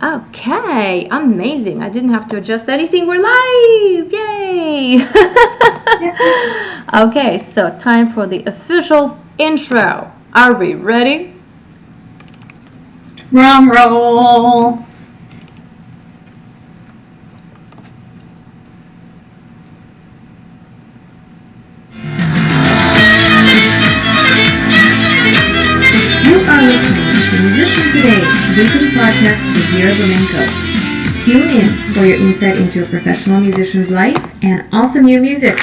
Okay, amazing. I didn't have to adjust anything. We're live! Yay! Okay, so time for the official intro. Are we ready? Drum roll! You are listening to Musician Today's weekly podcast with Vera Flamenco. Tune in for your insight into a professional musician's life and awesome new music.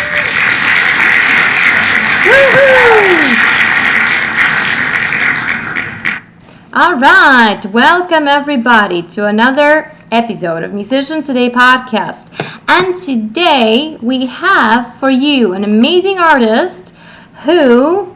All right, welcome everybody to another episode of Musician Today podcast. And today we have for you an amazing artist who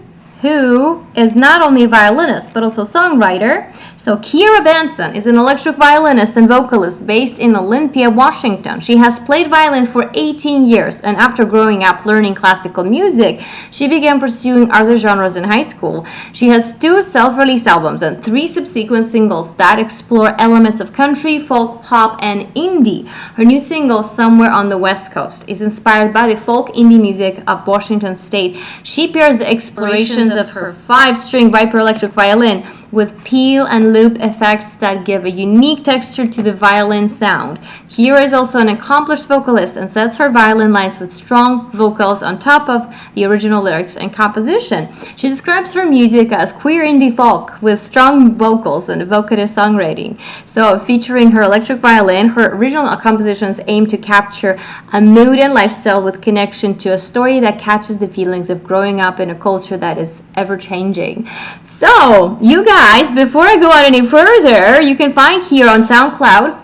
is not only a violinist but also songwriter. So Kira Benson is an electric violinist and vocalist based in Olympia, Washington. She has played violin for 18 years, and after growing up learning classical music, she began pursuing other genres in high school. She has 2 self-released albums and 3 subsequent singles that explore elements of country, folk, pop, and indie. Her new single, Somewhere on the West Coast, is inspired by the folk indie music of Washington State. She pairs the explorations of her 5-string Viper electric violin with peel and loop effects that give a unique texture to the violin sound. Kira is also an accomplished vocalist and sets her violin lines with strong vocals on top of the original lyrics and composition. She describes her music as queer indie folk with strong vocals and evocative songwriting. So featuring her electric violin, her original compositions aim to capture a mood and lifestyle with connection to a story that catches the feelings of growing up in a culture that is ever-changing. So, you guys, before I go on any further, you can find Kira on SoundCloud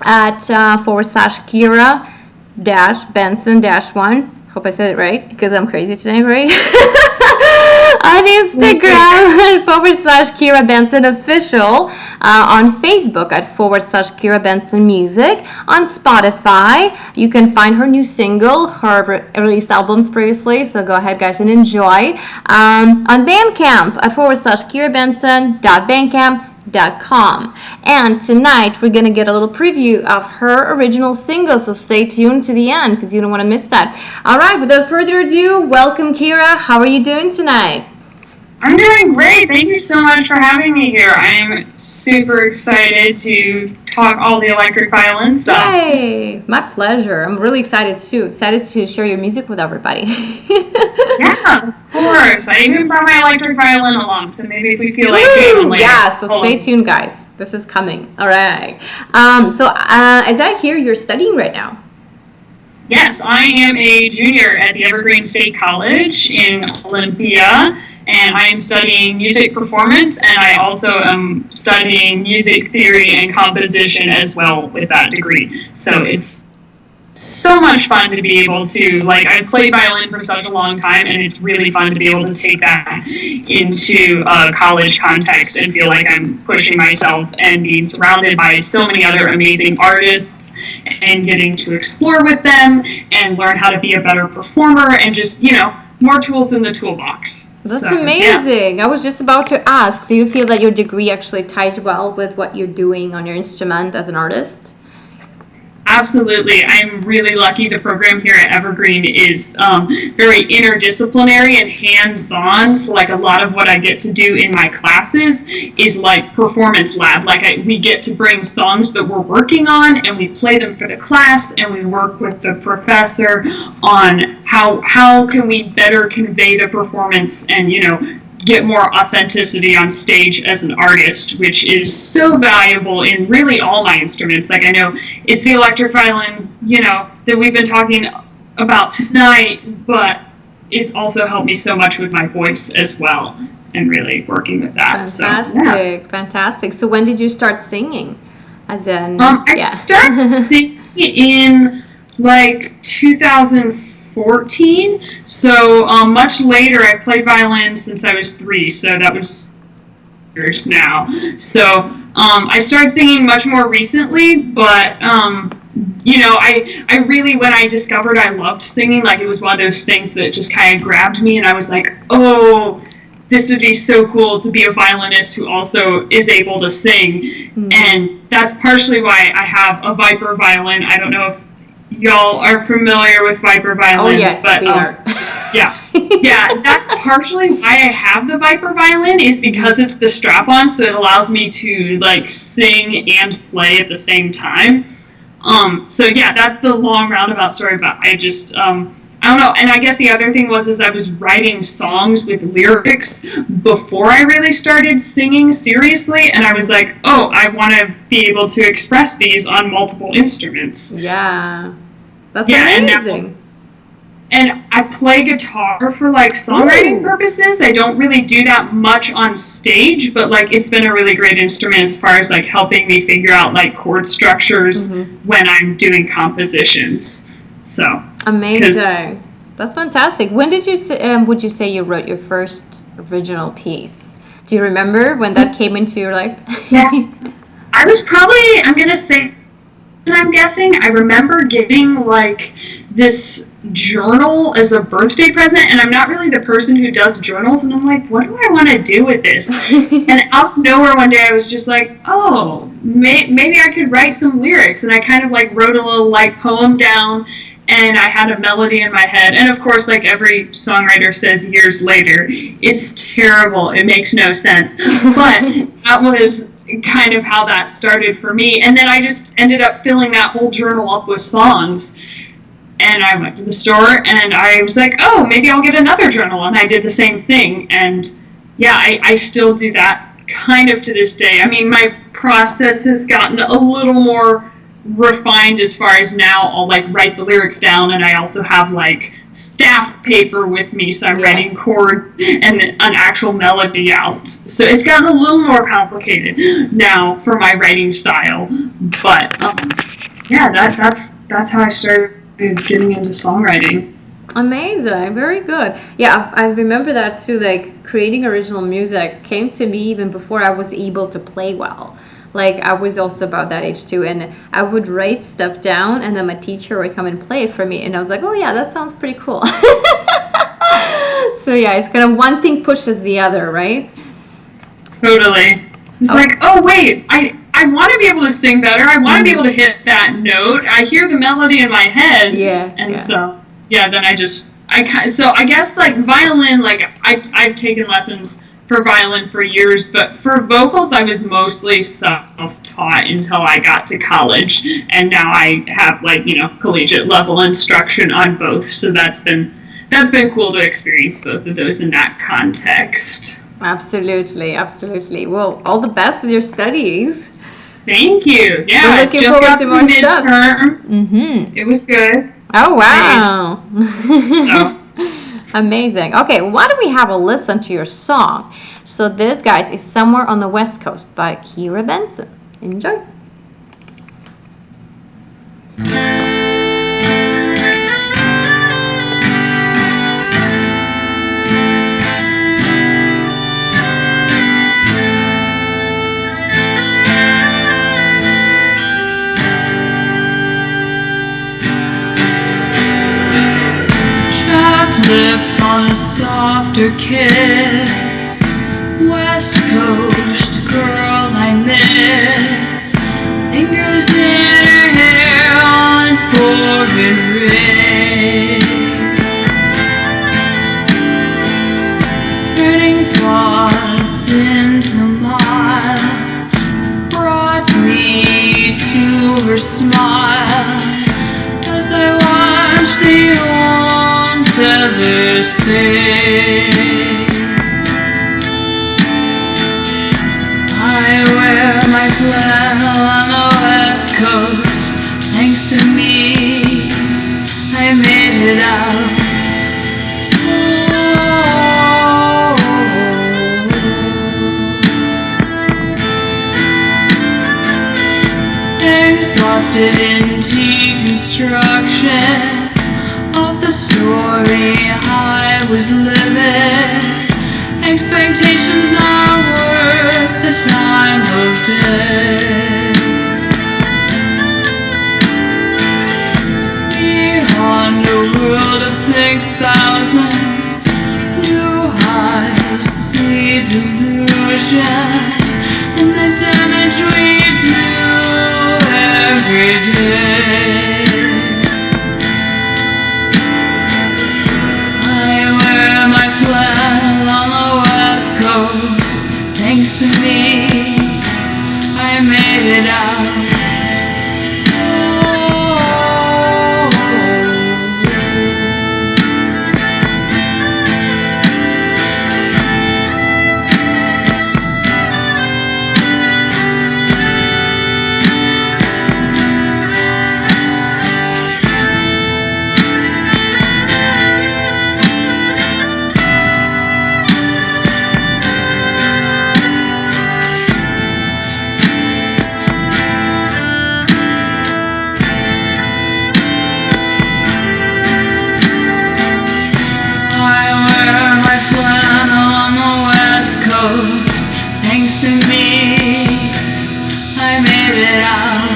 at /Kira-Benson-1. Hope I said it right, because I'm crazy today, right? On Instagram /Kira Benson Official, on Facebook at /Kira Benson Music, on Spotify. You can find her new single, her released albums previously, so go ahead guys and enjoy. On Bandcamp at /KiraBenson.bandcamp.com. And tonight we're going to get a little preview of her original single, so stay tuned to the end because you don't want to miss that. All right, without further ado, welcome Kira. How are you doing tonight? I'm doing great. Thank you so much for having me here. I'm super excited to talk all the electric violin stuff. Yay! My pleasure. I'm really excited too. Excited to share your music with everybody. Yeah, of course. I even brought my electric violin along, so maybe if we feel like it later. Yeah, so stay tuned, guys. This is coming. All right. So as I hear, you're studying right now. Yes, I am a junior at the Evergreen State College in Olympia, and I am studying music performance, and I also am studying music theory and composition as well with that degree. So it's so much fun to be able to, I've played violin for such a long time, and it's really fun to be able to take that into a college context and feel like I'm pushing myself and being surrounded by so many other amazing artists and getting to explore with them and learn how to be a better performer and just, more tools in the toolbox. That's amazing. Yeah. I was just about to ask, do you feel that your degree actually ties well with what you're doing on your instrument as an artist? Absolutely. I'm really lucky. The program here at Evergreen is very interdisciplinary and hands-on. So a lot of what I get to do in my classes is performance lab. We get to bring songs that we're working on and we play them for the class, and we work with the professor on how can we better convey the performance and, get more authenticity on stage as an artist, which is so valuable in really all my instruments. I know it's the electric violin, that we've been talking about tonight, but it's also helped me so much with my voice as well, and really working with that. Fantastic. So when did you start singing? As in, I started singing in 2014, so much later. I've played violin since I was 3, so that was years now. So I started singing much more recently, but I really, when I discovered I loved singing, it was one of those things that just kind of grabbed me, and I was like, oh, this would be so cool to be a violinist who also is able to sing. And that's partially why I have a Viper violin. I don't know if y'all are familiar with Viper violins. Oh, yes, but we are. yeah. Yeah, that's partially why I have the Viper violin, is because it's the strap-on, so it allows me to like sing and play at the same time. So yeah, that's the long roundabout story, but I just I don't know. And I guess the other thing was I was writing songs with lyrics before I really started singing seriously, and I was like, oh, I want to be able to express these on multiple instruments. Yeah, that's amazing. And I play guitar for like songwriting purposes. I don't really do that much on stage, but like it's been a really great instrument as far as like helping me figure out like chord structures when I'm doing compositions. So amazing. That's fantastic. When did you would you say you wrote your first original piece? Do you remember when that came into your life? Yeah, I was probably, I'm gonna say, and I'm guessing, I remember getting like this journal as a birthday present, and I'm not really the person who does journals, and I'm like, what do I want to do with this? And out of nowhere one day I was just like, oh, maybe I could write some lyrics, and I kind of like wrote a little like poem down, and I had a melody in my head, and of course, like every songwriter says years later, it's terrible, it makes no sense, but that was kind of how that started for me. And then I just ended up filling that whole journal up with songs. And I went to the store and I was like, oh, maybe I'll get another journal. And I did the same thing. And yeah, I still do that kind of to this day. I mean, my process has gotten a little more refined as far as now I'll like write the lyrics down, and I also have like staff paper with me, so I'm writing chords and an actual melody out. So it's gotten a little more complicated now for my writing style. But yeah, that's how I started getting into songwriting. Amazing, very good. Yeah, I remember that too. Like creating original music came to me even before I was able to play well. Like I was also about that age too, and I would write stuff down, and then my teacher would come and play it for me, and I was like, oh yeah, that sounds pretty cool. So yeah, it's kind of one thing pushes the other, right? Totally. It's like, oh wait, I want to be able to sing better. I want to be able to hit that note. I hear the melody in my head. Yeah. And so, yeah, then I guess like violin, like I've taken lessons for violin for years, but for vocals I was mostly self-taught until I got to college, and now I have like, you know, collegiate level instruction on both, so that's been cool to experience both of those in that context. Absolutely. Well, all the best with your studies. Thank you. Yeah, we're looking forward to more stuff. It was good. Oh wow. So amazing. Okay, why don't we have a listen to your song? So this, guys, is Somewhere on the West Coast by Kira Benson. Enjoy. Lips on a softer kiss, West Coast girl I miss. Fingers in her hair on its pouring rain, turning thoughts into miles, brought me to her smile as I watched the other's fade. I wear my flannel on the West Coast. Thanks to me, I made it out. Exhausted in deconstruction story I was living, expectations not worth the time of day. Beyond a world of 6,000 new highs. delusion and the damage we do every day. I wear my flannel on the West Coast. Thanks to me, I made it out. Thanks to me, I made it out.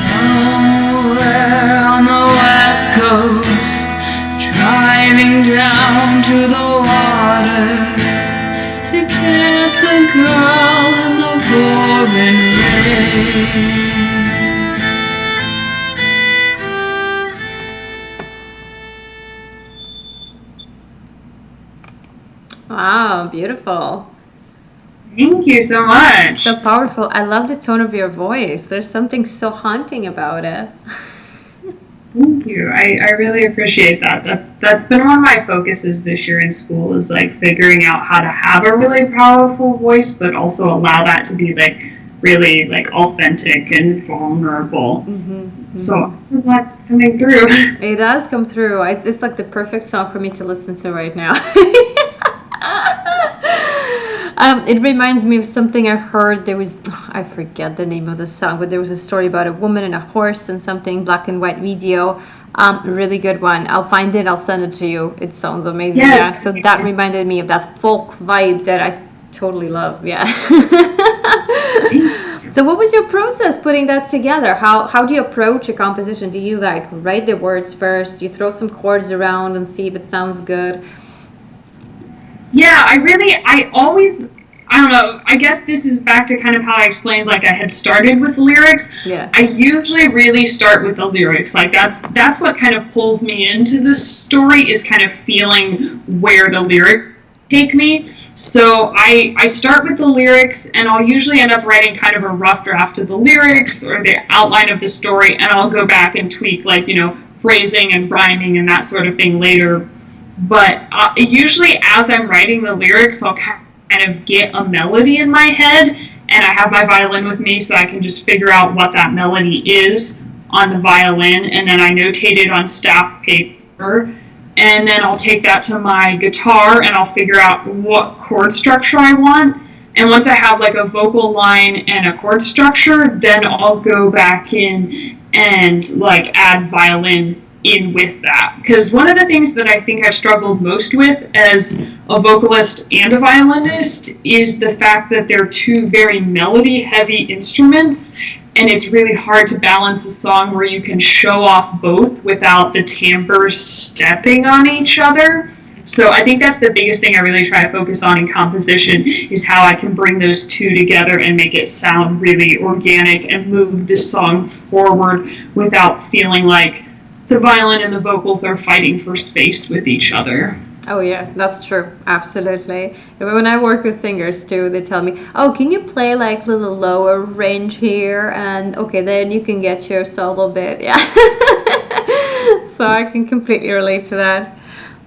Somewhere on the West Coast, driving down to the water to kiss a girl in the pouring rain. Wow, beautiful. Thank you so much. So powerful. I love the tone of your voice. There's something so haunting about it. Thank you. I really appreciate that. That's been one of my focuses this year in school, is like figuring out how to have a really powerful voice, but also allow that to be like really like authentic and vulnerable. So that's coming through. It does come through. It's like the perfect song for me to listen to right now. It reminds me of something I heard. There was, I forget the name of the song, but there was a story about a woman and a horse and something, black and white video. Really good one. I'll find it. I'll send it to you. It sounds amazing. Yes. Yeah. So that reminded me of that folk vibe that I totally love. Yeah. So what was your process putting that together? How do you approach a composition? Do you like write the words first? Do you throw some chords around and see if it sounds good? Yeah, I don't know, I guess this is back to kind of how I explained, like I had started with lyrics. Yeah. I usually really start with the lyrics. Like that's what kind of pulls me into the story, is kind of feeling where the lyrics take me. So I start with the lyrics, and I'll usually end up writing kind of a rough draft of the lyrics or the outline of the story, and I'll go back and tweak, like, phrasing and rhyming and that sort of thing later. But usually as I'm writing the lyrics, I'll kind of get a melody in my head, and I have my violin with me so I can just figure out what that melody is on the violin, and then I notate it on staff paper, and then I'll take that to my guitar and I'll figure out what chord structure I want. And once I have like a vocal line and a chord structure, then I'll go back in and like add violin in with that. Because one of the things that I think I've struggled most with as a vocalist and a violinist is the fact that they're two very melody heavy instruments, and it's really hard to balance a song where you can show off both without the timbres stepping on each other. So I think that's the biggest thing I really try to focus on in composition, is how I can bring those two together and make it sound really organic and move the song forward without feeling like the violin and the vocals are fighting for space with each other. Oh yeah, that's true. Absolutely. When I work with singers too, they tell me, oh, can you play like a little lower range here? And okay, then you can get your solo bit. Yeah. So I can completely relate to that.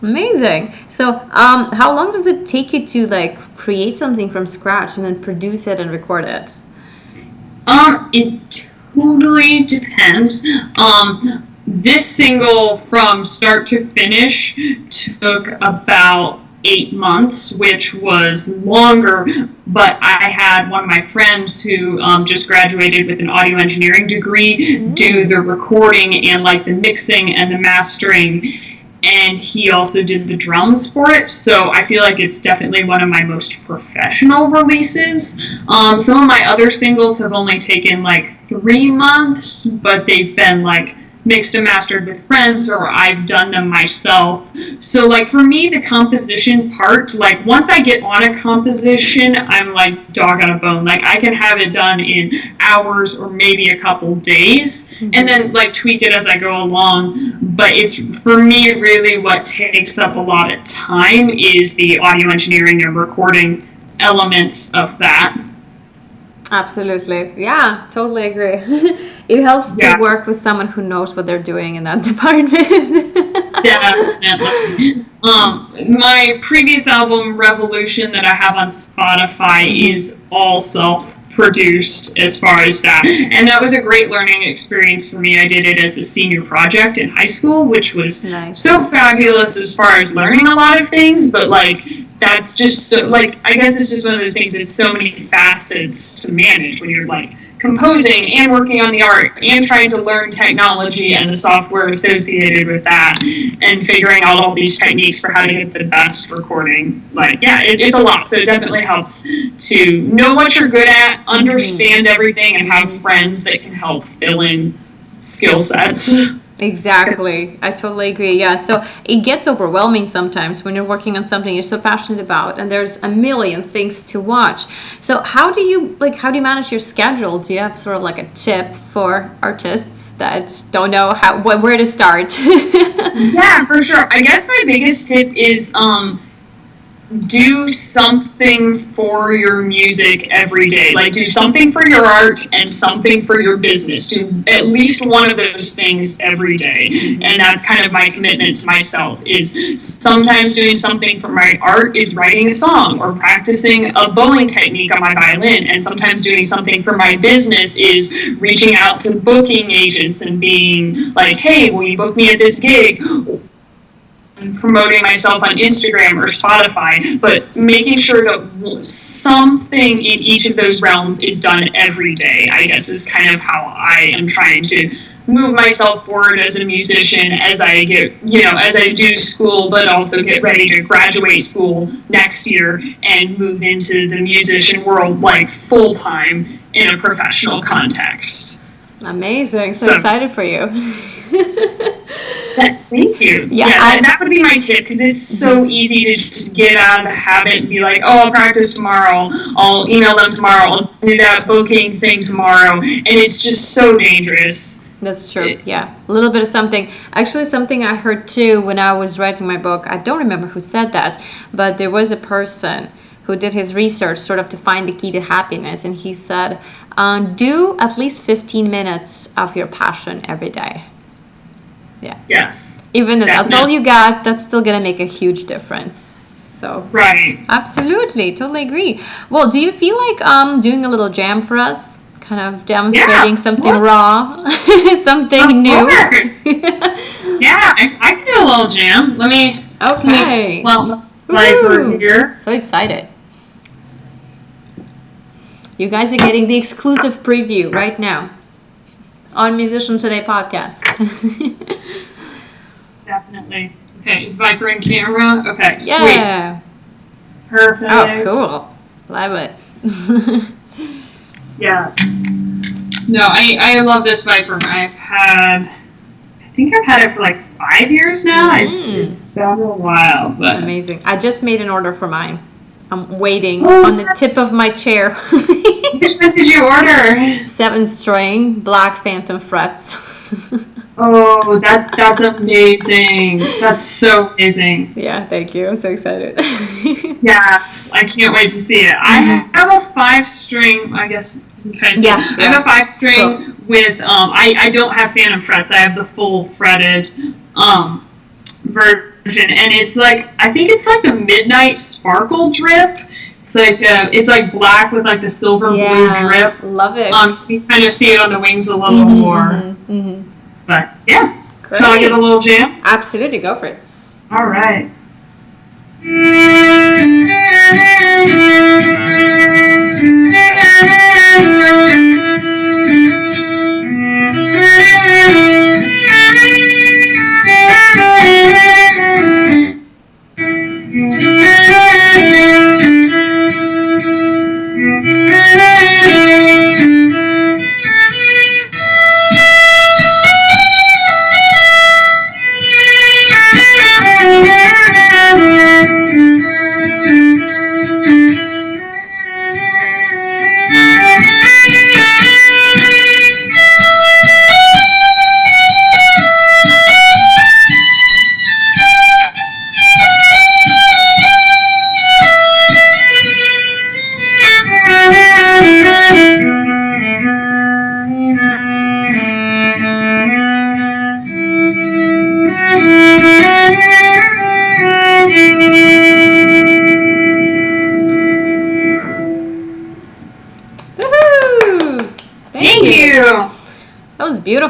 Amazing. So how long does it take you to like create something from scratch and then produce it and record it? It totally depends. This single from start to finish took about 8 months, which was longer, but I had one of my friends who just graduated with an audio engineering degree do the recording and like the mixing and the mastering. and he also did the drums for it. So I feel like it's definitely one of my most professional releases. Some of my other singles have only taken like 3 months, but they've been like mixed and mastered with friends, or I've done them myself. So like for me, the composition part, like once I get on a composition, I'm like dog on a bone. Like I can have it done in hours or maybe a couple days, and then like tweak it as I go along. But it's, for me, really what takes up a lot of time is the audio engineering and recording elements of that. Absolutely. Yeah, totally agree. It helps to work with someone who knows what they're doing in that department. Definitely. My previous album, Revolution, that I have on Spotify is all self-produced as far as that. And that was a great learning experience for me. I did it as a senior project in high school, which was so fabulous as far as learning a lot of things, but like that's just so, like, I guess it's just one of those things, it's so many facets to manage when you're like composing and working on the art and trying to learn technology and the software associated with that and figuring out all these techniques for how to get the best recording. Like, yeah, it's a lot. So it definitely helps to know what you're good at, understand everything, and have friends that can help fill in skill sets. Exactly. I totally agree. Yeah. So it gets overwhelming sometimes when you're working on something you're so passionate about and there's a million things to watch. So how do you manage your schedule? Do you have sort of like a tip for artists that don't know where to start? Yeah, for sure. I guess my biggest tip is do something for your music every day. Like, do something for your art and something for your business. Do at least one of those things every day. And that's kind of my commitment to myself, is sometimes doing something for my art is writing a song or practicing a bowing technique on my violin. And sometimes doing something for my business is reaching out to booking agents and being like, hey, will you book me at this gig? Promoting myself on Instagram or Spotify, but making sure that something in each of those realms is done every day, I guess, is kind of how I am trying to move myself forward as a musician as I get, as I do school, but also get ready to graduate school next year and move into the musician world like full time in a professional context. Amazing. So excited for you. Thank you. Yeah, that would be my tip, because it's so easy to just get out of the habit and be like, oh, I'll practice tomorrow, I'll email them tomorrow, I'll do that booking thing tomorrow, and it's just so dangerous. That's true. Yeah, a little bit of something. Actually, something I heard too when I was writing my book, I don't remember who said that, but there was a person who did his research sort of to find the key to happiness, and he said, do at least 15 minutes of your passion every day. Yeah. Yes. Even if that's all you got, that's still going to make a huge difference. So. Right. Absolutely. Totally agree. Well, do you feel like doing a little jam for us? Kind of demonstrating something raw, something new. Yeah, I can do a little jam. Let me. Okay. We're here. So excited. You guys are getting the exclusive preview right now on Musician Today podcast. Definitely. Okay, is Viper in camera? Okay, yeah. Sweet. Perfect. Oh, cool. Love it. Yeah. No, I love this Viper. I think I've had it for like 5 years now. It's been a while, but amazing. I just made an order for mine. I'm waiting on the tip of my chair. Which one did you order? 7-string black phantom frets. Oh, that's amazing. That's so amazing. Yeah, thank you. I'm so excited. Yes, I can't wait to see it. I have a 5-string, I guess. I have a 5-string with, I don't have phantom frets. I have the full fretted version, and it's like, I think it's like a midnight sparkle drip. It's like black with like the silver blue drip. Love it. You kind of see it on the wings a little more. But yeah. Great. So I get a little jam? Absolutely, go for it. All right.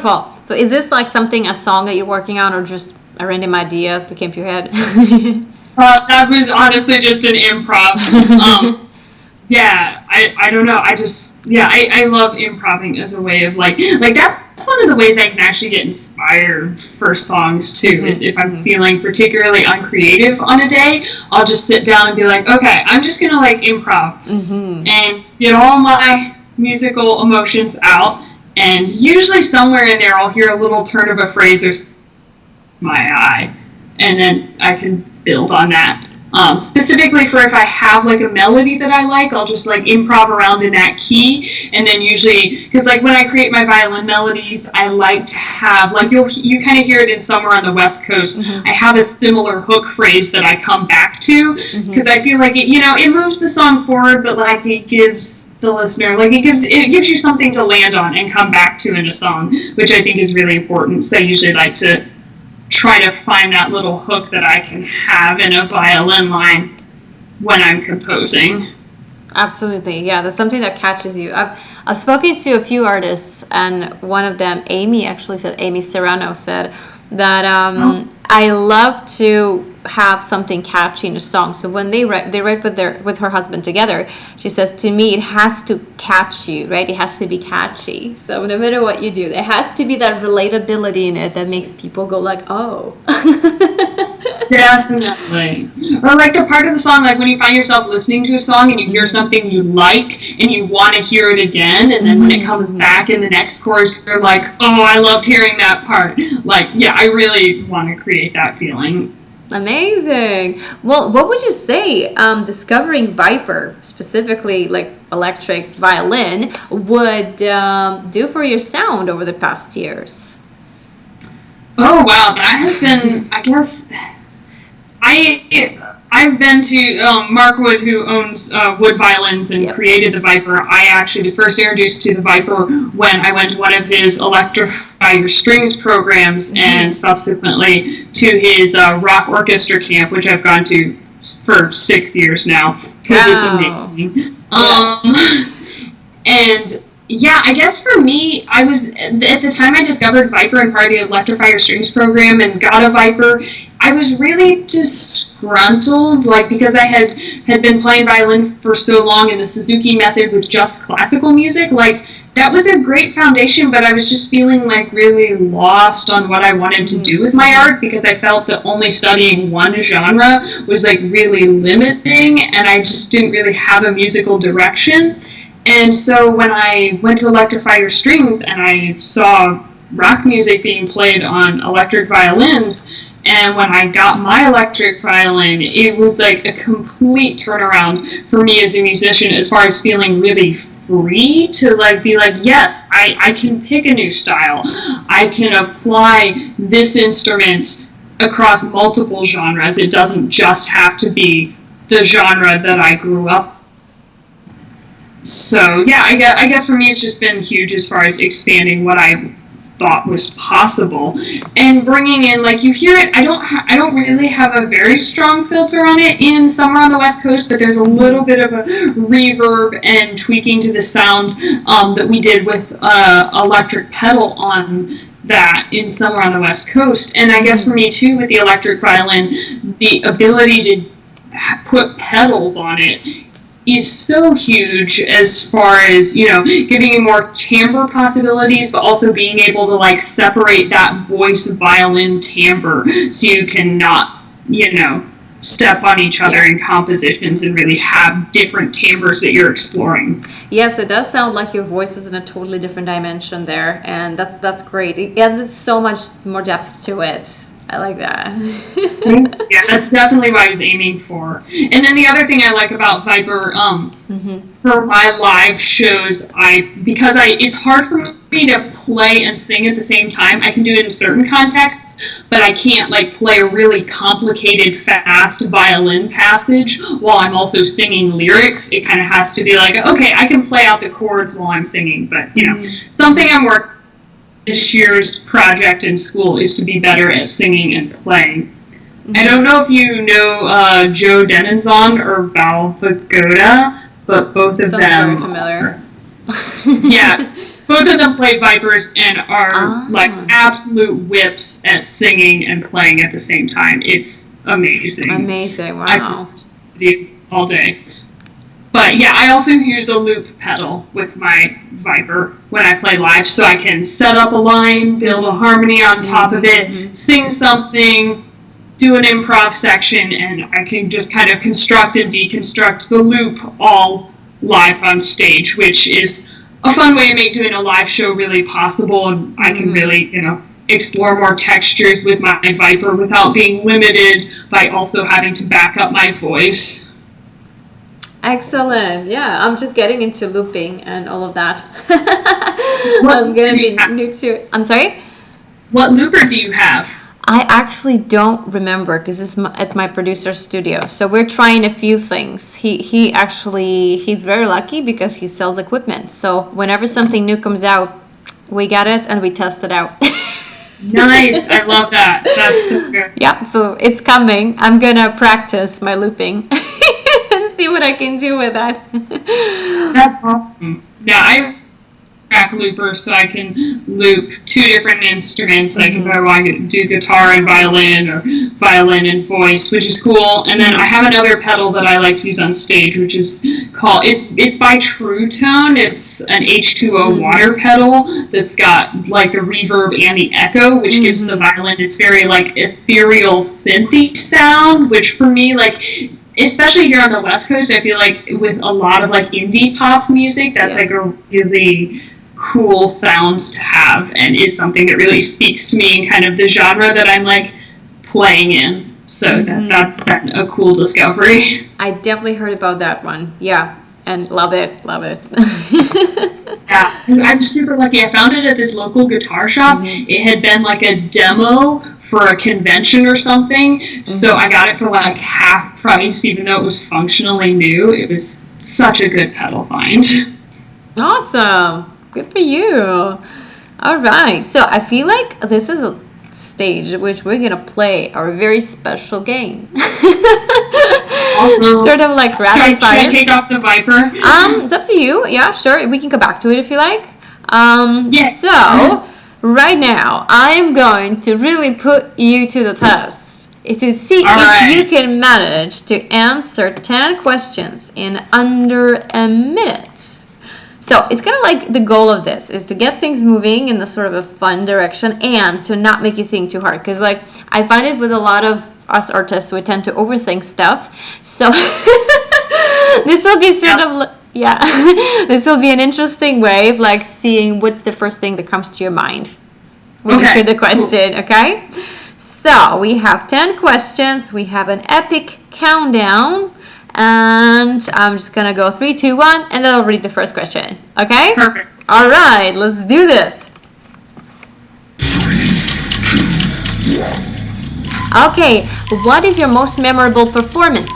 Beautiful. So is this like a song that you're working on, or just a random idea that came to your head? That was honestly just an improv. Yeah, I don't know. I love improvising as a way of like that's one of the ways I can actually get inspired for songs too, is if I'm feeling particularly uncreative on a day, I'll just sit down and be like, okay, I'm just gonna like improv and get all my musical emotions out, and usually somewhere in there I'll hear a little turn of a phrase or my eye, and then I can build on that. Specifically for if I have like a melody that I like, I'll just like improv around in that key, and then usually, because like when I create my violin melodies, I like to have, like you kind of hear it in Somewhere on the West Coast, I have a similar hook phrase that I come back to, because I feel like it moves the song forward, but like it gives the listener, like it gives you something to land on and come back to in a song, which I think is really important. So I usually like to try to find that little hook that I can have in a violin line when I'm composing. Absolutely, yeah, that's something that catches you. I've spoken to a few artists, and one of them, Amy Serrano, said that I love to have something catchy in a song. So when they write with her husband together, she says, to me, it has to catch you, right? It has to be catchy. So no matter what you do, there has to be that relatability in it that makes people go like, oh. Definitely. Or like the part of the song, like when you find yourself listening to a song and you hear something you like and you want to hear it again, and then when it comes back in the next chorus, you're like, oh, I loved hearing that part. Like, yeah, I really want to create that feeling. Amazing. Well, what would you say discovering Viper, specifically like electric violin, would do for your sound over the past years? Oh, wow. That has been, I guess, I've been to Mark Wood, who owns Wood Violins and created the Viper. I actually was first introduced to the Viper when I went to one of his Electrify Your Strings programs, and subsequently to his rock orchestra camp, which I've gone to for 6 years now, because it's amazing. And yeah, I guess for me, I was, at the time I discovered Viper and part of the Electrify Your Strings program and got a Viper, I was really disgruntled, like, because I had been playing violin for so long in the Suzuki method with just classical music. Like, that was a great foundation, but I was just feeling like really lost on what I wanted to do with my art, because I felt that only studying one genre was like really limiting, and I just didn't really have a musical direction. And so when I went to Electrify Your Strings and I saw rock music being played on electric violins, and when I got my electric violin, it was like a complete turnaround for me as a musician, as far as feeling really free to like be like, yes, I can pick a new style. I can apply this instrument across multiple genres. It doesn't just have to be the genre that I grew up. So yeah, I guess for me it's just been huge as far as expanding what I thought was possible, and bringing in, like, you hear it, I don't really have a very strong filter on it in Somewhere on the West Coast, but there's a little bit of a reverb and tweaking to the sound that we did with electric pedal on that in Somewhere on the West Coast. And I guess for me too, with the electric violin, the ability to put pedals on it is so huge, as far as, you know, giving you more timbre possibilities, but also being able to like separate that voice violin timbre so you can not, you know, step on each other in compositions and really have different timbres that you're exploring. Yes, it does sound like your voice is in a totally different dimension there, and that's great. It adds so much more depth to it. I like that. Yeah, that's definitely what I was aiming for. And then the other thing I like about Viper, for my live shows, because it's hard for me to play and sing at the same time. I can do it in certain contexts, but I can't like play a really complicated, fast violin passage while I'm also singing lyrics. It kind of has to be like, okay, I can play out the chords while I'm singing, but you know, something I'm working. This year's project in school is to be better at singing and playing. I don't know if you know Joe Denenzon or Val Pagoda, but both of them. Very familiar. Yeah, both of them play vipers and are like absolute whips at singing and playing at the same time. It's amazing. Amazing, wow. I videos all day. But yeah, I also use a loop pedal with my Viper when I play live, so I can set up a line, build a harmony on top of it, sing something, do an improv section, and I can just kind of construct and deconstruct the loop all live on stage, which is a fun way to make doing a live show really possible, and I can really, explore more textures with my Viper without being limited by also having to back up my voice. Excellent. Yeah, I'm just getting into looping and all of that. I'm going to be new to it. I'm sorry? What looper do you have? I actually don't remember because it's at my producer's studio. So we're trying a few things. He's very lucky because he sells equipment. So whenever something new comes out, we get it and we test it out. Nice. I love that. That's so good. Yeah, so it's coming. I'm going to practice my looping. See what I can do with that. That's awesome. Yeah, I track looper, so I can loop two different instruments. Like if I want to do guitar and violin, or violin and voice, which is cool. And then I have another pedal that I like to use on stage, which is called it's by True Tone. It's an H2O water pedal that's got like the reverb and the echo, which gives the violin this very like ethereal synthy sound, which for me, like, especially here on the West Coast, I feel like with a lot of like indie pop music, that's like a really cool sounds to have, and is something that really speaks to me and kind of the genre that I'm like playing in. So that's been a cool discovery. I definitely heard about that one. Yeah, and love it. Yeah, I'm super lucky. I found it at this local guitar shop. It had been like a demo for a convention or something, so I got it for like half price, even though it was functionally new. It was such a good pedal find. Awesome. Good for you. All right. So I feel like this is a stage at which we're going to play our very special game. Sort of like rapid fire. Should I take off the Viper? It's up to you. Yeah, sure. We can come back to it if you like. Yes. So right now, I am going to really put you to the test to see if you can manage to answer 10 questions in under a minute. So it's kind of like the goal of this is to get things moving in the sort of a fun direction and to not make you think too hard. Because like I find it with a lot of us artists, we tend to overthink stuff. So this will be sort of, this will be an interesting way of like seeing what's the first thing that comes to your mind when you hear the question, okay? So we have 10 questions. We have an epic countdown. And I'm just going to go 3, 2, 1, and then I'll read the first question. Okay? Perfect. All right, let's do this. Okay, what is your most memorable performance?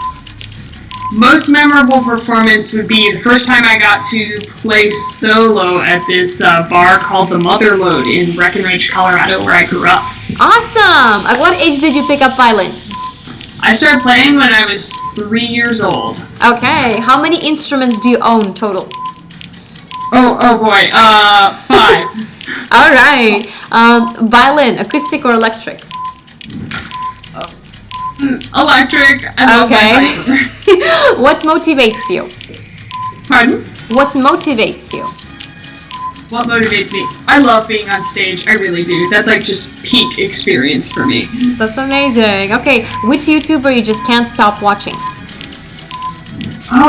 Most memorable performance would be the first time I got to play solo at this bar called the Motherlode in Breckenridge, Colorado, where I grew up. Awesome! At what age did you pick up violin? I started playing when I was 3 years old. Okay, how many instruments do you own total? Oh boy, 5. All right. Violin, acoustic or electric? Electric. I love my Viper. What motivates you? Pardon? What motivates you? What motivates me? I love being on stage. I really do. That's like just peak experience for me. That's amazing. Okay, which YouTuber you just can't stop watching? I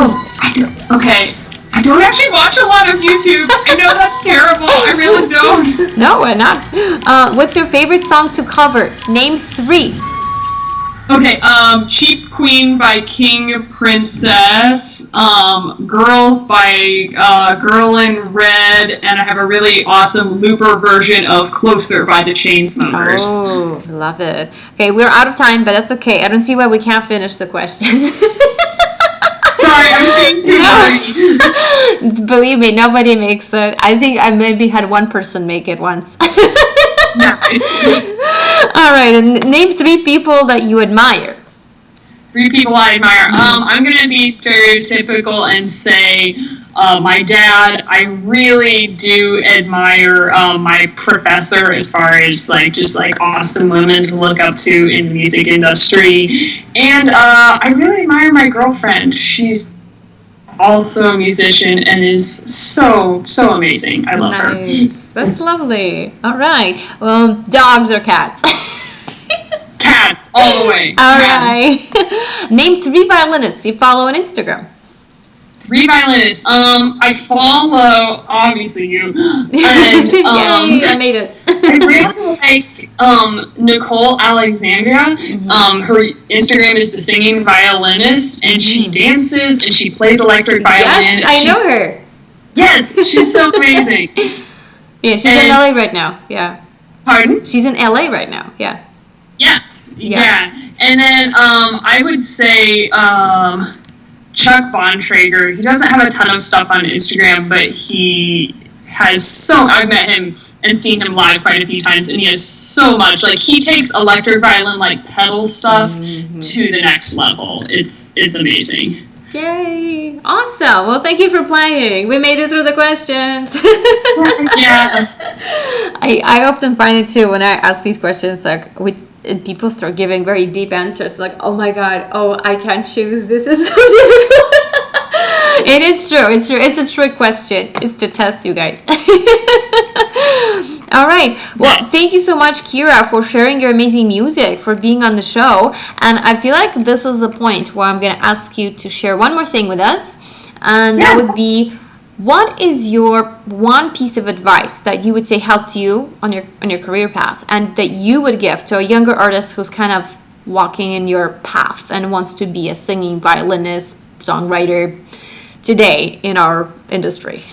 don't actually watch a lot of YouTube. I know that's terrible. I really don't. No, we're not. What's your favorite song to cover? Name 3. Okay, Cheap Queen by King Princess, Girls by Girl in Red, and I have a really awesome looper version of Closer by the Chainsmokers. Oh, love it. Okay, we're out of time, but that's okay. I don't see why we can't finish the questions. Sorry, I was being too nerdy. Believe me, nobody makes it. I think I maybe had one person make it once. All right, and name 3 people that you admire. 3 people I admire. I'm going to be stereotypical and say my dad. I really do admire my professor as far as like just like awesome women to look up to in the music industry. And I really admire my girlfriend. She's also a musician and is so amazing. I love her. That's lovely. All right. Well, dogs or cats? Cats, all the way. All Cats. right. Name 3 violinists you follow on Instagram. 3 violinists. I follow obviously you, and Yay, I made it. I really like Nicole Alexandria. Her Instagram is the singing violinist, and she dances and she plays electric violin. Yes, I know her. Yes, she's so amazing. Yeah, she's in LA right now. Yeah. Pardon? She's in LA right now. Yeah. Yes. Yeah. And then I would say Chuck Bontrager. He doesn't have a ton of stuff on Instagram, but he has I've met him and seen him live quite a few times, and he has so much. Like, he takes electric violin, like, pedal stuff to the next level. It's amazing. Yay! Awesome. Well, thank you for playing. We made it through the questions. Yeah. I often find it too when I ask these questions, like, and people start giving very deep answers, like, oh my god, oh, I can't choose, this is so difficult. And it's true, it's a trick question. It's to test you guys. All right, well, thank you so much, Kira, for sharing your amazing music, for being on the show. And I feel like this is the point where I'm going to ask you to share one more thing with us, and that would be, what is your one piece of advice that you would say helped you on your career path, and that you would give to a younger artist who's kind of walking in your path and wants to be a singing violinist, songwriter today in our industry?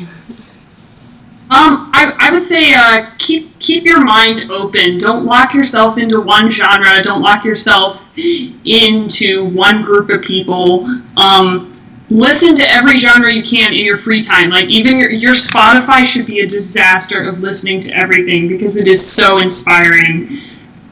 I would say keep your mind open. Don't lock yourself into one genre. Don't lock yourself into one group of people. Listen to every genre you can in your free time. Like, even your Spotify should be a disaster of listening to everything, because it is so inspiring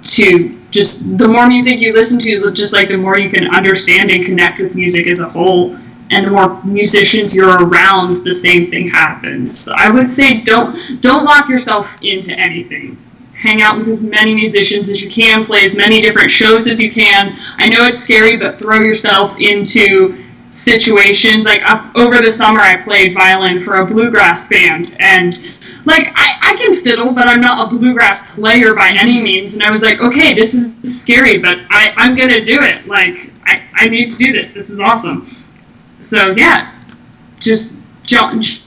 to just, the more music you listen to, just like the more you can understand and connect with music as a whole. And the more musicians you're around, the same thing happens. So I would say don't lock yourself into anything. Hang out with as many musicians as you can, play as many different shows as you can. I know it's scary, but throw yourself into situations. Like, over the summer I played violin for a bluegrass band, and like I can fiddle, but I'm not a bluegrass player by any means. And I was like, okay, this is scary, but I'm gonna do it. Like, I need to do this. This is awesome. So yeah, just challenge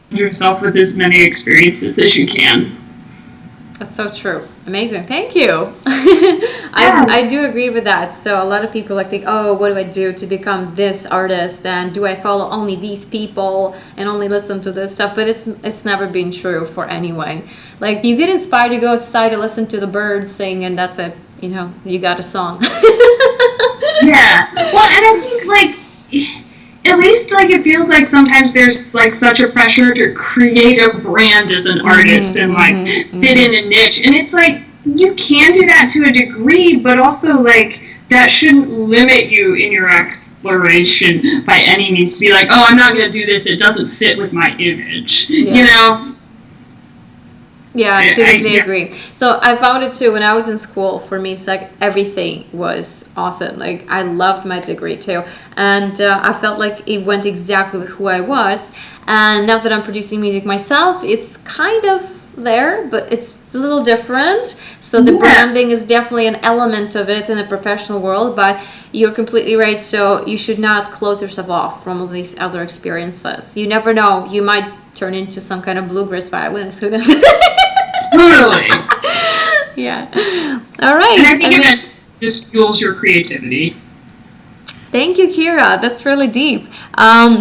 yourself with as many experiences as you can. That's so true. Amazing. Thank you. I do agree with that. So a lot of people think, oh, what do I do to become this artist? And do I follow only these people and only listen to this stuff? But it's never been true for anyone. Like, you get inspired to go outside to listen to the birds sing, and that's it. You know, you got a song. Yeah. Well, and I think, like, at least, like, it feels like sometimes there's, like, such a pressure to create a brand as an artist and, like, fit in a niche. And it's like, you can do that to a degree, but also, like, that shouldn't limit you in your exploration by any means, to be like, oh, I'm not going to do this, it doesn't fit with my image, you know? Yeah, I absolutely agree. So I found it too when I was in school. For me, it's like everything was awesome. Like, I loved my degree too, and I felt like it went exactly with who I was. And now that I'm producing music myself, it's kind of there, but it's a little different. So the branding is definitely an element of it in the professional world. But you're completely right. So you should not close yourself off from all these other experiences. You never know. You might turn into some kind of bluegrass violinist. Who knows? Totally. Yeah. All right. And I think that just fuels your creativity. Thank you, Kira. That's really deep.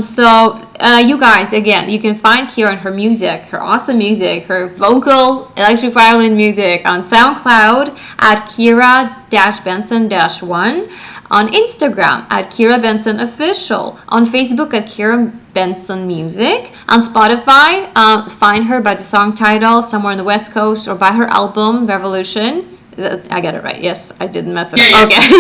So you guys, again, you can find Kira and her music, her awesome music, her vocal electric violin music on SoundCloud at Kira-Benson-1, on Instagram at Kira Benson Official, on Facebook at Kira Benson Music, on Spotify, find her by the song title Somewhere on the West Coast, or by her album Revolution. I got it right. Yes, I didn't mess it Yeah, up. yeah. Okay.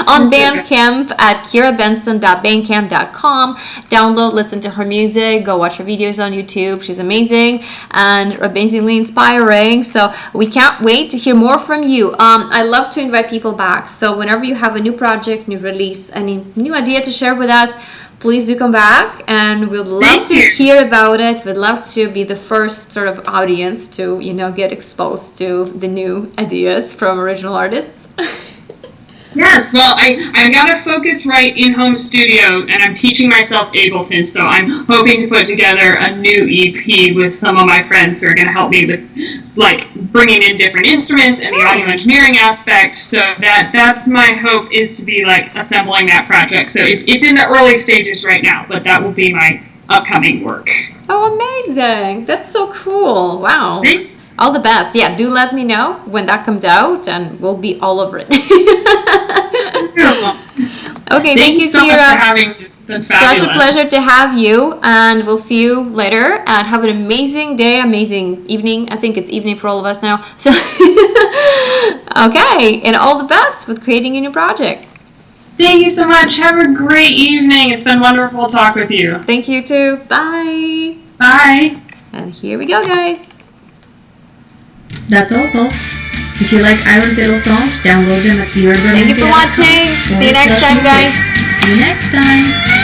On Bandcamp at kirabenson.bandcamp.com. Download, listen to her music, go watch her videos on YouTube. She's amazing and amazingly inspiring. So we can't wait to hear more from you. I love to invite people back. So whenever you have a new project, new release, any new idea to share with us, please do come back, and we'd love to hear about it. We'd love to be the first sort of audience to, get exposed to the new ideas from original artists. Yes, well, I got to focus right in home studio, and I'm teaching myself Ableton, so I'm hoping to put together a new EP with some of my friends who are going to help me with, like, bringing in different instruments and the audio engineering aspect. So that's my hope, is to be, like, assembling that project. So it's in the early stages right now, but that will be my upcoming work. Oh, amazing. That's so cool. Wow. Thanks. All the best. Yeah, do let me know when that comes out, and we'll be all over it. Okay, thank you, so much Kira. for having me. It's been fabulous. Such a pleasure to have you, and we'll see you later. And have an amazing day, amazing evening. I think it's evening for all of us now. So, okay, and all the best with creating a new project. Thank you so much. Have a great evening. It's been wonderful to talk with you. Thank you too. Bye. Bye. And here we go, guys. That's all, folks. If you like Iron Fiddle songs, download them at your Thank you for watching. See you next time, guys. See you next time.